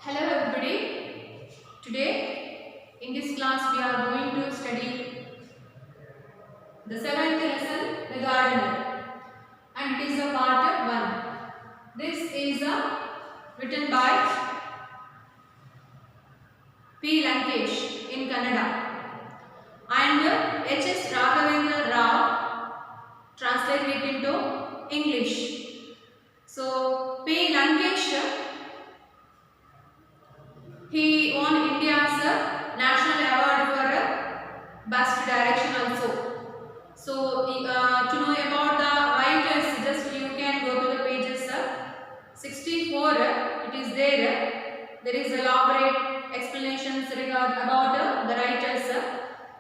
Hello everybody. Today in this class we are going to study the seventh lesson, the gardener, and it is a part 1. This is written by P. Lankesh in Kannada and H.S. Raghavendra Rao translated it into English. So P. Lankesh, he won India's national award for best direction also. So to know about the writers, just you can go to the pages 64. It is there. There is elaborate explanations about the writers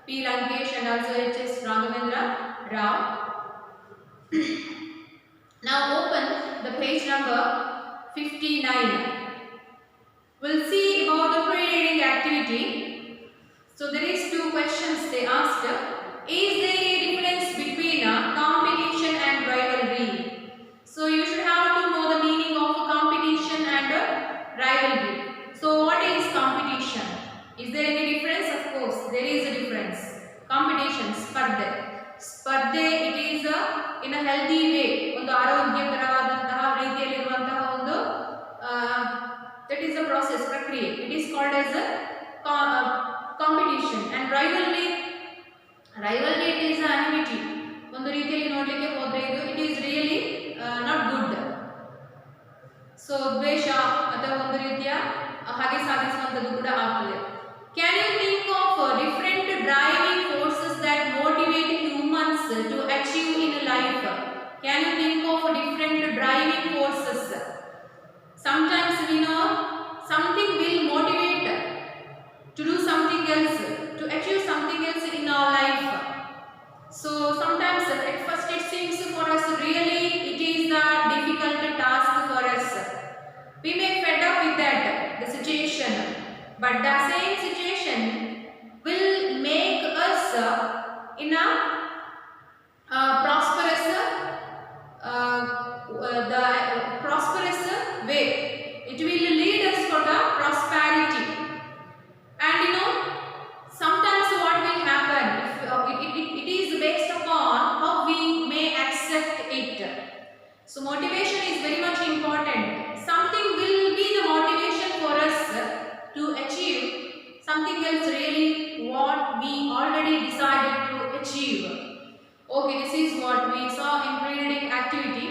P. Lankesh and also H.S. Raghavendra Rao. Now open the page number 59. We'll see about the pre-reading activity. So there is 2 questions they asked. Is there a difference between competition and rivalry? So you should have to know the meaning of competition and rivalry. So what is competition? Is there any difference? Of course, there is a difference. Competition, spardhe. Spardhe, it is in a healthy way. ಒಂದು ಆರೋಗ್ಯಕರವಾದಂತಹ ರೀತಿಯಲ್ಲಿರುವಂತಹ ಒಂದು that is the process prakriya. It is called as a competition. And rivalry it is an enmity. ಒಂದು ರೀತಿಯಲ್ಲಿ ನೋಡಲಿಕ್ಕೆ ಹೋದ್ರೆ ಇದು it is really not good. So ದ್ವೇಷ ಅಥವಾ ಒಂದು ರೀತಿಯ ಹಾಗೆ ಸಾಧಿಸುವಂತದ್ದು ಕೂಡ ಆಗ್ತದೆ. Can you think of different driving forces that motivate humans to achieve in life? Can you think of different driving forces? Sometimes we know something will motivate to do something else, to achieve something else in our life. So sometimes at first it seems for us really it is a difficult task for us. We may fed up with that, the situation. But the same situation will make us in a prosperous way. It will lead us for the prosperity. And you know, sometimes what will happen, it is based upon how we may accept it. So motivation is very much important. Something will be the motivation for us to achieve something else really what we already decided to achieve. Okay, this is what we saw in pre-reading activity.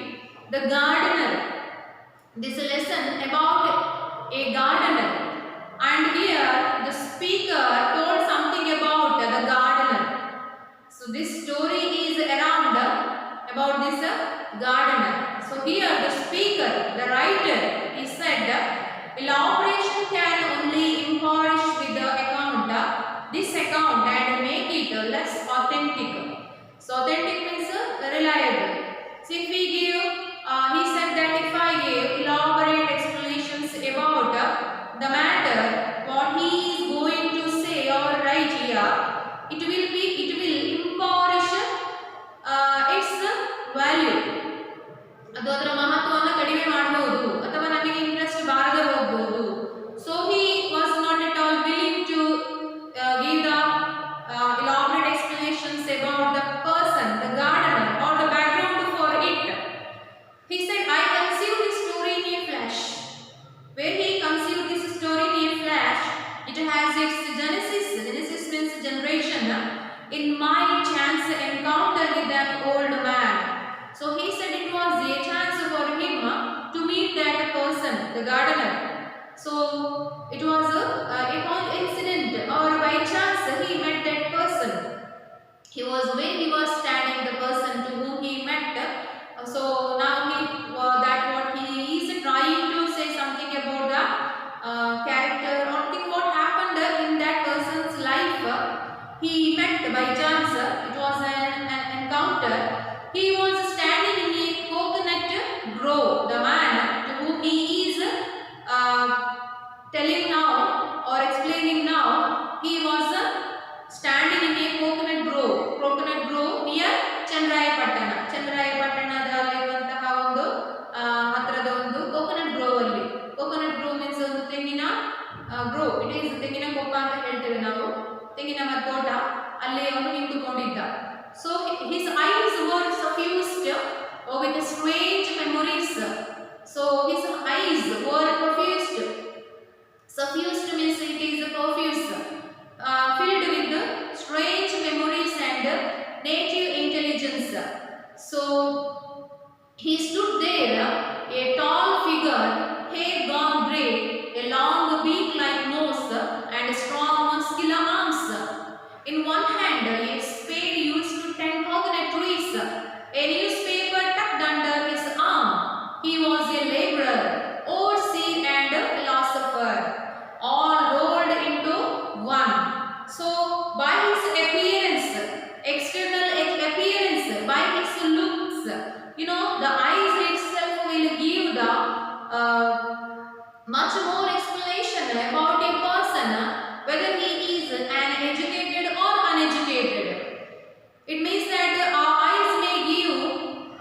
The gardener. This lesson about a gardener, and here the speaker told something about the gardener. So this story is around about this gardener. So here the speaker, the writer, he said elaboration can only impoverish with the account, this account, and make it less authentic. So authentic means reliable. So if we give he said that if I gave elaborate explanations about the matter, what he is going to say or write here, it will impoverish its value. ಅದು ಅದರ ಮಹತ್ವವನ್ನು ಕಡಿಮೆ ಮಾಡಬಹುದು ಅಥವಾ ನಮಗೆ interest ಬಾರದೆ ಹೋಗಬಹುದು. So he was not at all willing to give the elaborate explanations about the person, the gardener, or the background for it. He said, I conceived this story in a flash. Where he conceived this story in a flash, it has its genesis. Genesis means generation. In my chance encounter with an old man. So he said it was a chance for him to meet that person, the gardener. So it was a coincidence, or by chance he met that person. When he was standing, the person to whom he met. So now that what he is trying to say something about the character or think what happened in that person's life. He met by chance. It was an encounter. He was standing in a coconut grove. The man to whom he is telling now or explaining now, he was standing in a coconut grove near Chandrayapatana. Chandrayapatanaದಲ್ಲಿ ತೋಟ, ಅಲ್ಲಿ ಅವನು ನಿಂತುಕೊಂಡಿದ್ದ. So his eyes were suffused with strange memories. So his eyes were profused. Suffused means it is profuse, filled with strange memories and native intelligence. So he stood there, a tall figure, hair gone grey, a long beak-like nose, and strong muscular arms. In one hand, a spade used to tend coconut trees, a newspaper tucked under his arm. He was a laborer, overseer, and a philosopher, all rolled into one. So, by his appearance, external appearance, by his looks, the eyes itself will give the much more explanation about a person, whether he is an educated or uneducated. It means that our eyes may give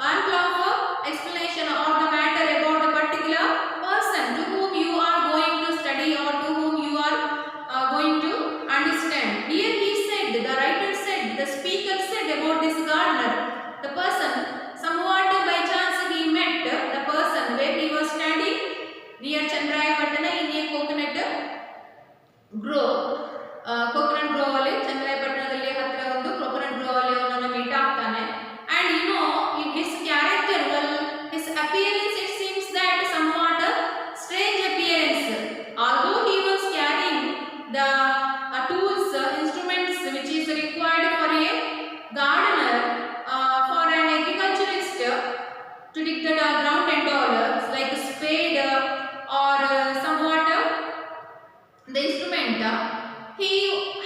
ample of explanation or the matter about a particular person to whom you are going to study or to whom you are going to understand. Here he said, the writer said, the speaker said about this gardener, the person, somewhat by chance he met the person where he was standing near Chandrayapatana in a coconut grove. Coconut grove ಅಲ್ಲಿ ಚಂದ್ರಾಯಪಟ್ಟಣದಲ್ಲಿ ಹತ್ತಿರ ಒಂದು coconut grove ಅಲ್ಲಿ ಅವನನ್ನು meet ಆಗ್ತಾನೆ. And in his character, well, his appearance, it seems that somewhat strange appearance. Although he was carrying the tools, instruments which is required for a gardener, for an agriculturist to dig the ground and all, like a spade or somewhat the instrument, he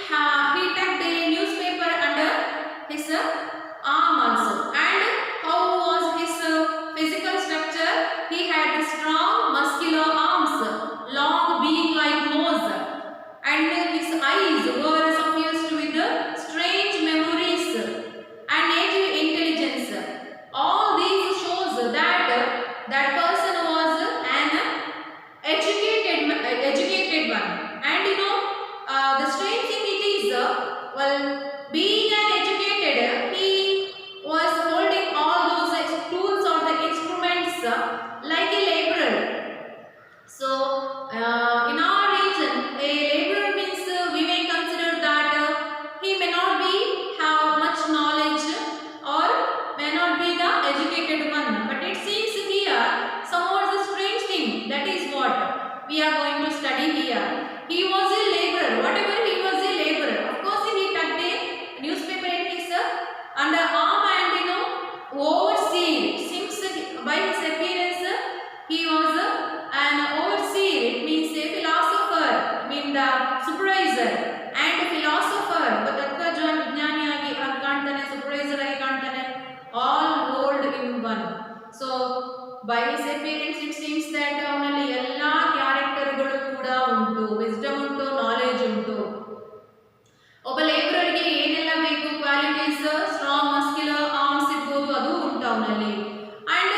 tucked a newspaper under his arm also. And how was his physical structure? He had strong muscular arms, long beak-like nose, and his eyes were suffused with strange memories and native intelligence. All these shows that that person was an educated one. And the strange thing it is, well, being an educated, he was holding all those tools or the instruments like a laborer. So in our region, a laborer means we may consider that he may not have much knowledge or may not be the educated one. But it seems here somewhat the strange thing. That is what we are going to study here. He was a laborer. Whatever he was a laborer. Of course, he tucked a newspaper in his underarm and overseer. Since by his appearance he was an overseer. It means a philosopher. I mean the supervisor and philosopher. But ತತ್ವಜ್ಞಾನ ವಿಜ್ಞಾನಿಯಾಗಿ ಕಾಣ್ತಾನೆ, supervisor ಆಗಿ ಕಾಣ್ತಾನೆ. All rolled in one. So by his appearance it seems that ಅವನಲ್ಲಿ ಎಲ್ಲಾ ಕ್ಯಾರೆಕ್ಟರ್ಗಳು ಕೂಡ ಉಂಟು, wisdom ಉಂಟು, knowledge ಉಂಟು. ಒಬ್ಬ ಲೇಬರರ್ಗೆ ಏನೆಲ್ಲ ಬೇಕು, ಕ್ವಾಲಿಟೀಸ್, ಸ್ಟ್ರಾಂಗ್ ಮಸ್ಕ್ಯುಲರ್ ಆರ್ಮ್ಸ್ ಇರ್ಬೋದು, ಅದು ಉಂಟು ಅವನಲ್ಲಿ. ಅಂಡ್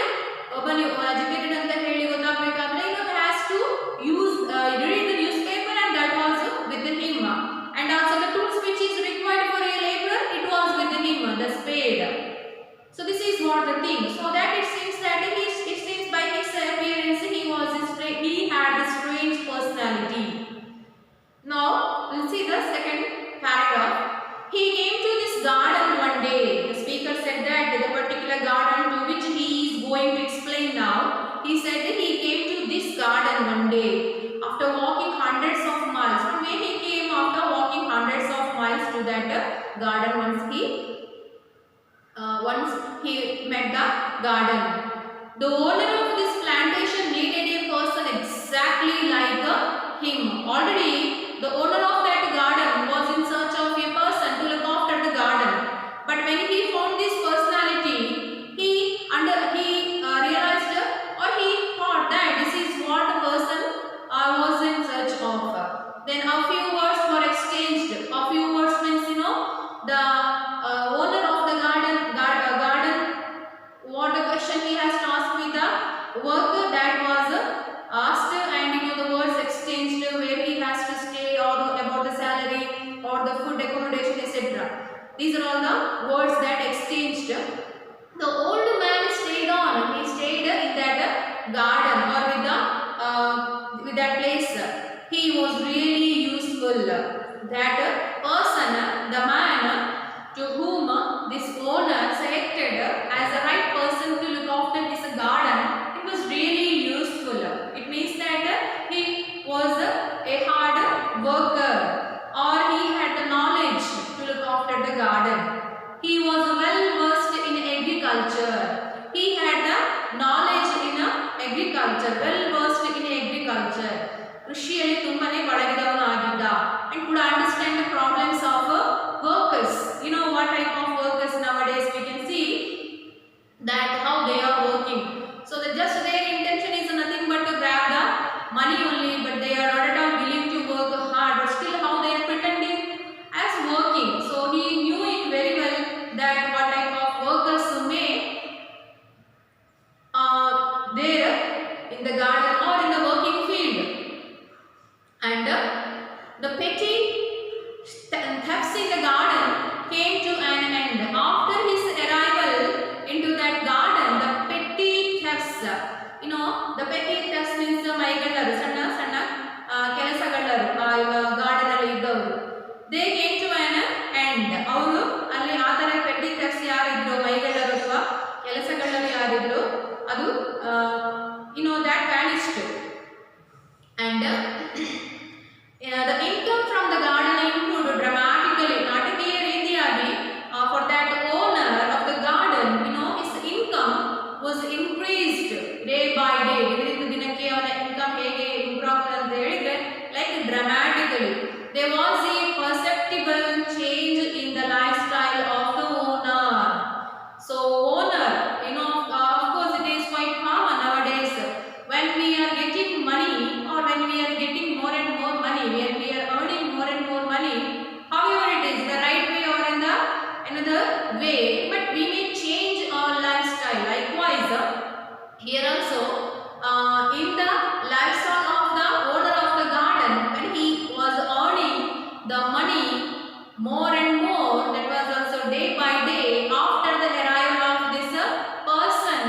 ಒಬ್ಬ ಎಜುಕೇಟೆಡ್ ಅಂತ ಹೇಳಿ ಗೊತ್ತಾಗಬೇಕಾದ್ರೆ has to read the newspaper, and that was with him. And also the tools which is required for a laborer, it was with him, the spade. So this is what the thing. So that it seems that by his appearance he had a strange personality. Now we'll see the second paragraph. He came to this garden one day. The speaker said that the particular garden to which he is going to explain now. He said that he came to this garden one day after walking hundreds of miles. From where he came after walking hundreds of miles to that garden once he met the garden. The owner of this plantation needed a person exactly like him. Already the owner of that garden was in search of a person to look after the garden. But when he found this personality, he realized or he thought that this is what the person was in search of. Then a few words were exchanged. A few words means the owner of the garden, what the question he has to ask me, the These are all the words that exchanged. The old man stayed on. He stayed in that garden or with that place. He was really useful. That person, the man to whom this owner selected as the right person to look after his garden, it was really useful. It means that he was a hard worker, or he had the knowledge to look after the garden. He was well versed in agriculture. He had the knowledge in agriculture, well versed in agriculture. ಕೃಷಿಯಲ್ಲಿ ತುಂಬಾನೇ ಪಳಗಿದವನು ಆಗಿದ್ದ and could understand the problems of workers. You know what type of workers nowadays we can see that how they are working. So just their intention is nothing but to grab the money only, but they are not at all willing to work hard, but still how they are pretending as working. So he knew it very well that what type of workers may there in the garden or in the working field. And the petty thefts in the garden came to an end. After his arrival into that garden, the petty thefts, you know, the petty thefts means ಮೈಗಳ್ಳರು ಸಣ್ಣ ಸಣ್ಣ ಕೆಲಸಗಳ್ಳರು garden ಅಲ್ಲಿ ಇದ್ದವರು, they came to an end. ಅವರು ಅಲ್ಲಿ ಆ ತರ petty thefts ಯಾರಿದ್ರು, ಮೈಗಳ್ಳರು ಅಥವಾ ಕೆಲಸಗಳ್ಳರು ಯಾರಿದ್ರು, ಅದು you know that vanished. And the income from the garden improved dramatically. ನಾಟಕೀಯ ರೀತಿಯಾಗಿ for that owner of the garden, you know, his income was increased day by day. ದಿನದಿಂದ ದಿನಕ್ಕೆ ಅವನ ಇನ್ಕಮ್ ಹೇಗೆ ಇಂಪ್ರೂವ್ ಆಗ್ತದೆ ಅಂತ ಹೇಳಿದ್ರೆ like dramatically. There was a perceptible change in the lifestyle of the owner. So owner, you know, of course it is quite common nowadays when we are getting money or when we are getting more and more money, when we are earning more and more money, however it is the right way or in the another way, but we may change our lifestyle. Likewise, here also in the lifestyle of the owner of the garden, when he was earning the money more and more, that was also day by day after the arrival of this person,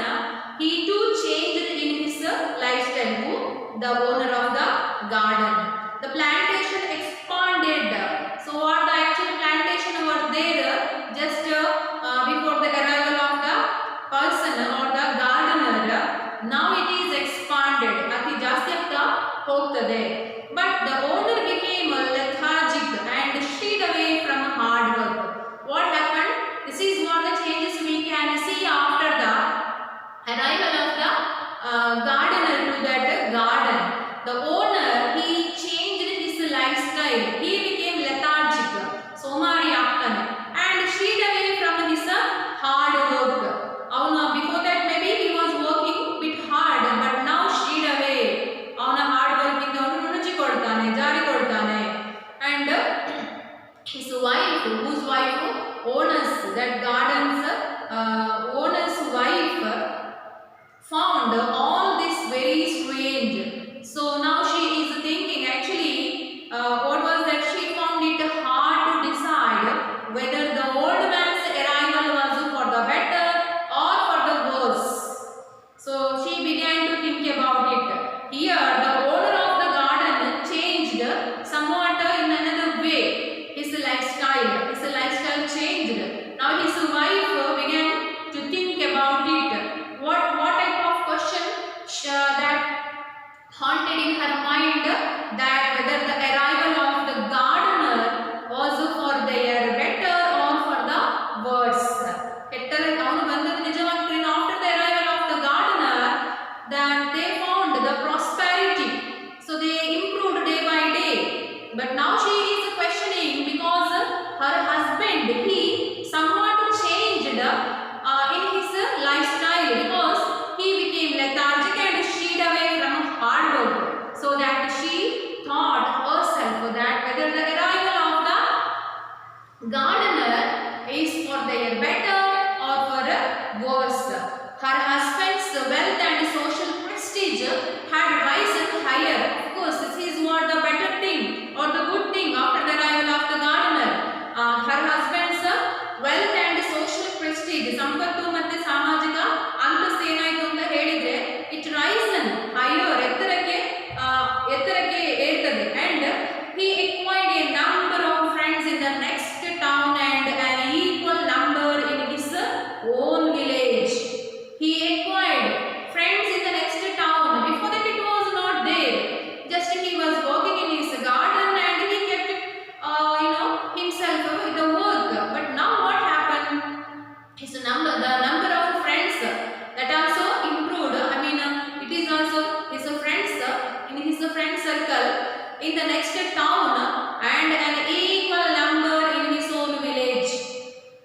he too changed in his lifestyle. Who? The owner of the garden. The plantation expanded. So what the actual plantation over there just before the arrival of the person or the gardener, now it is expanded. ಅತಿ ಜಾಸ್ತಿ ಆಗ್ತಾ ಹೋಗ್ತದೆ. But the owner became lethargic and shied away from hard work. What happened? This is what the changes we can see after the arrival of the gardener to that garden. The owner, he changed his lifestyle. He became lethargic, somari ಆಗ್ತಾನೆ, and shied away from his hard work. Before that maybe he was working bit hard, but now shied away. ಅವನ hard work ಇಂದ ಅವನು ನುಣುಚಿಕೊಳ್ತಾನೆ, ಜಾರಿಕೊಳ್ತಾನೆ. And his wife, whose wife? Owners, that garden's owner's wife found all this very strange. So now she is thinking, actually what was that, she found it hard to decide whether the old man's arrival was for the better or for the worse. So she began to think about it. Here the owner of the garden changed somewhat in another way his lifestyle changed. Now his wife began to think about it. What type of question that haunted in her mind, that whether the arrival of the gardener was for their better or for the worse. ಅವನು ಬಂದದ್ದು ನಿಜವಾಗಿ after the arrival of the gardener, that they found the prosperity, so they improved day by day. But now she is questioning because her husband, he somewhat changed in his lifestyle, because he became lethargic and shied away from hard work. So that she thought herself that whether the arrival of the gardener is for their better or for worse. Her husband's wealth and social prestige had risen higher. Of course, this is what the better thing or the good thing after the arrival of the gardener. Her husband's the next town and an equal number in his own village.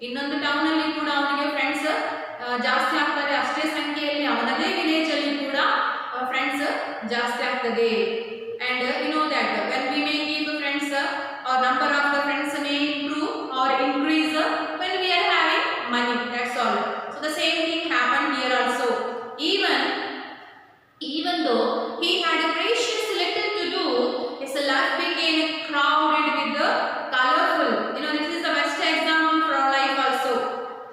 ಇನ್ನೊಂದು town ಅಲ್ಲಿ ಕೂಡ ಅವನಿಗೆ friends ಜಾಸ್ತಿ ಆಗ್ತಾರೆ, ಅಷ್ಟೇ ಸಂಖ್ಯೆಯಲ್ಲಿ ಅವನದೇ village ಅಲ್ಲಿ ಕೂಡ ಫ್ರೆಂಡ್ಸ್ ಜಾಸ್ತಿ ಆಗ್ತದೆ. And you know that when we may keep friends, our number of the friends may improve or increase when we are having money. That's all. So the same thing happened here also. Even though he had a precious little to do, his life became crowded with the colorful. You know, this is the best example for our life also.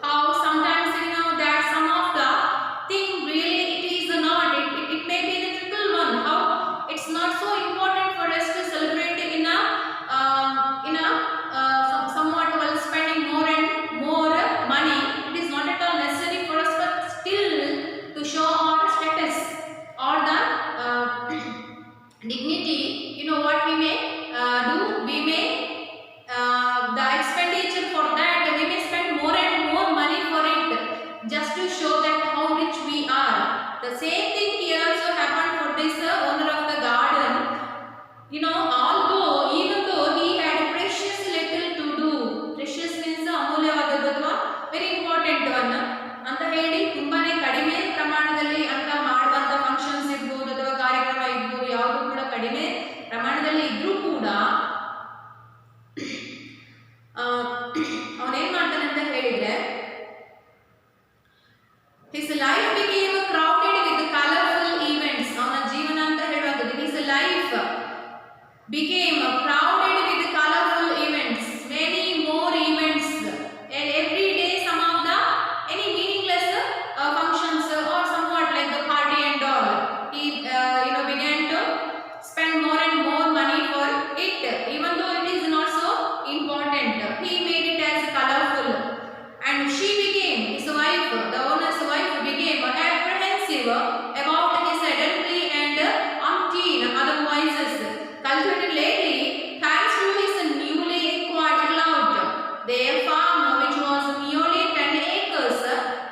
How sometimes you know that some of the thing really it is not. It may be the trivial one. How it's not so important for us to celebrate in a somewhat while spending more and more money. It is not at all necessary for us, but still to show our status or the dignity. You know what we may do? We may the expenditure for that we may spend more and more money for it just to show that how rich we are. The same thing here also happened for this owner of the garden. You know, even though he had precious little to do, precious means ಅಮೂಲ್ಯವಾದದ್ದು ಅಥವಾ very important one ಅಂತ ಹೇಳಿ ತುಂಬಾನೇ ಕಡಿಮೆ ಪ್ರಮಾಣದಲ್ಲಿ ಅಂತ ಮಾಡುವಂತ functions ಇರ್ಬೋದು ಅಥವಾ ಕಾರ್ಯಕ್ರಮ ಇರ್ಬೋದು, ಯಾವುದು ಕೂಡ ಕಡಿಮೆ ಪ್ರಮಾಣದಲ್ಲಿ ಇದ್ರೂ ಕೂಡ ಅವನೇನ್ ಮಾಡ್ತಾನೆ ಅಂತ ಹೇಳಿದ್ರೆ his life became crowded with colorful events. ಅವನ ಜೀವನ ಅಂತ ಹೇಳುವಂಥದ್ದು his life became crowded with colorful events, many more events, and every day some of the any meaningless functions or somewhat like the party and all. He began to spend more and more money for it, even though it is not so important. He made it as colorful, and she became his wife. The owner's wife became apprehensive about his elderly and umpteen other voices cultivated lately thanks to his newly acquired clout. Their farm, which was merely 10 acres,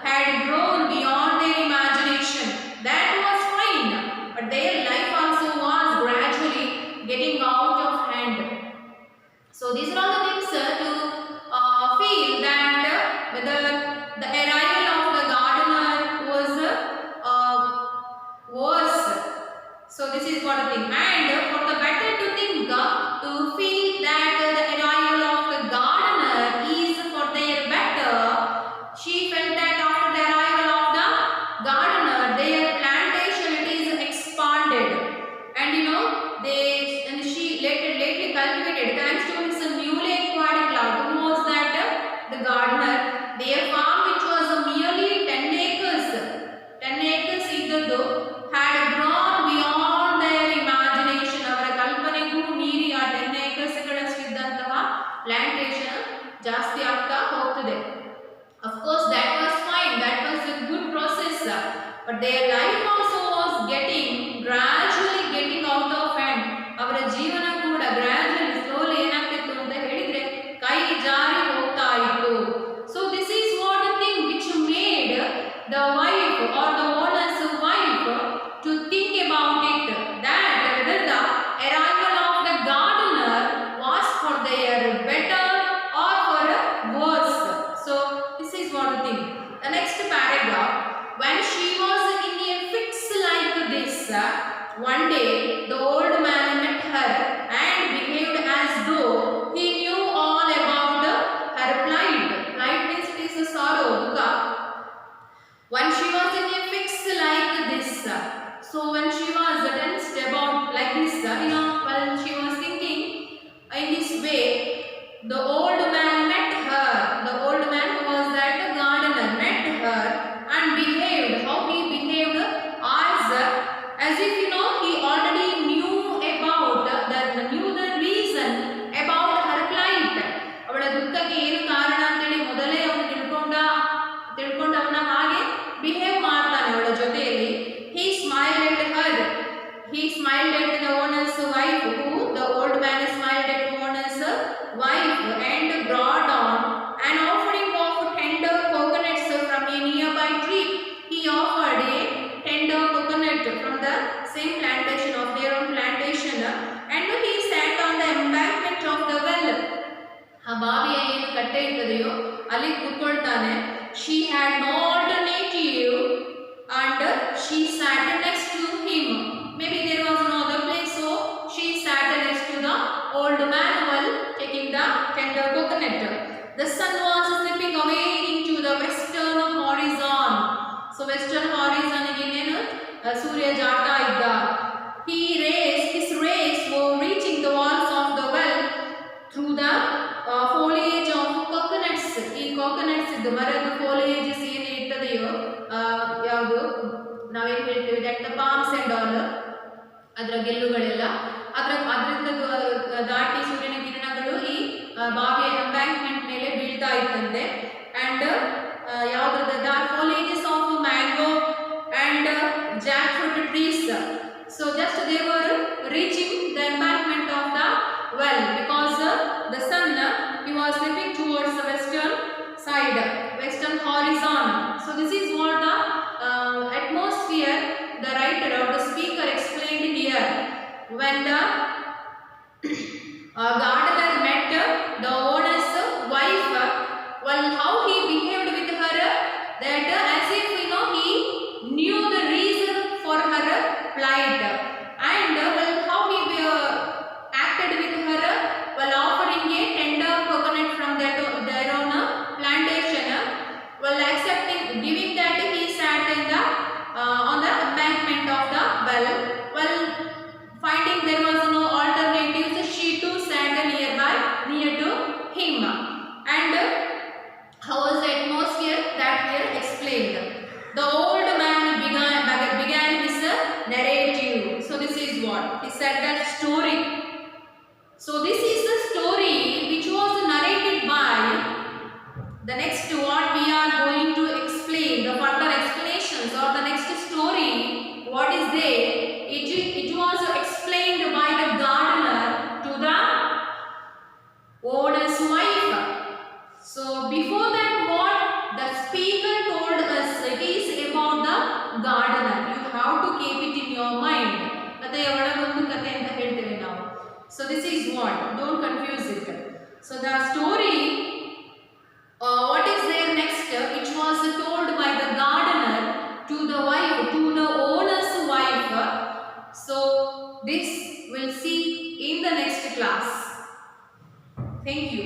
had grown beyond their imagination. That was fine, but their life also was gradually getting out of hand. So these are all the things to feel that whether the arrival of the gardener was worse. So this is what I think. And for the better to think, to feel that the arrival of the gardener is for their better, she felt that after the arrival of the gardener, their plantation it is expanded, and you know she lately cultivated thanks to his newly acquired clout. Who was that? The gardener. Their farm, which was merely 10 acres iddaddu, had grown beyond their imagination. ಅವರ ಕಲ್ಪನೆಗೂ ಮೀರಿ ಆ 10 acres ಗಳಷ್ಟಿದ್ದಂತಹ plantation ಜಾಸ್ತಿ ಆಗ್ತಾ ಹೋಗ್ತದೆ. Of course that was fine, that was a good process, but their life also was gradually getting out of hand. ಅವರ ಜೀವನ ಕೂಡ gradually slowly ಏನಾಗ್ತಿತ್ತು ಅಂತ ಹೇಳಿದ್ರೆ ಕೈ ಜಾರಿ ಹೋಗ್ತಾ ಇತ್ತು. So this is what the thing which made the wife or the owner's wife to think about it, that whether the arrival of the gardener was for their better or for worse. So this is what the thing. The next paragraph. When she was in a fix like this, one day the old man met her and behaved as though he knew all about her plight. Plight means it is a sorrow, dukha. When she was in a fix like this, so when she was tensed about like this, while she was thinking in this way, the old man met her. The old man who was that gardener met her and behaved. How he behaved? As if he already knew about the reason about her plight. ಅವಳ ದುಃಖಕ್ಕೆ ಏನು ಕಾರಣ ಅಂತೇಳಿ ಮೊದಲೇ ಅವನು ತಿಳ್ಕೊಂಡವನ ಹಾಗೆ behave ಮಾಡ್ತಾನೆ ಅವಳ ಜೊತೆಯಲ್ಲಿ. He smiled at her. He smiled at the owner's wife. The old man smiled at the owner's wife and brought on an offering of tender coconuts from a nearby tree. He offered a tender coconut from the same plantation of their own plantation, and he sat ಅದರ ಗೆಲ್ಲುಗಳೆಲ್ಲ ಅದರಿಂದ ದಾಟಿ ಸೂರ್ಯನ ಕಿರಣಗಳು ಈ ಬಾವಿಯ embankment ಮೇಲೆ ಬೀಳ್ತಾ ಇತ್ತಂತೆ. ಅಂಡ್ ಯಾವ್ದು the foliages of mango and jackfruit trees. So just they were reaching the embankment of the well because the sun he was slipping towards the western side, western horizon. So this is what the atmosphere the writer or the speaker explained here. When the gardener met the owner's wife, well, how he behaved with her, that as if he knew the reason for her plight, and well, how he acted with her while offering a tender coconut from their own plantation, while accepting, giving that he sat in the on the embankment of the well. Well, finding there was no alternatives, she too sat near to him. And how was the atmosphere that here explained? The old man began his narrative. So this is what he said, that story. So this is the story which was narrated by the next what we are going to explain, the further explanations or the next story. What is there? It was explained by the gardener to the owner's wife. So before that, what the speaker told us, it is about the gardener. You have to keep it in your mind. So this is what, don't confuse it. So the story, what is there next, which was told by the gardener to the wife, to the owner's wife. So this we'll see in the next class. Thank you.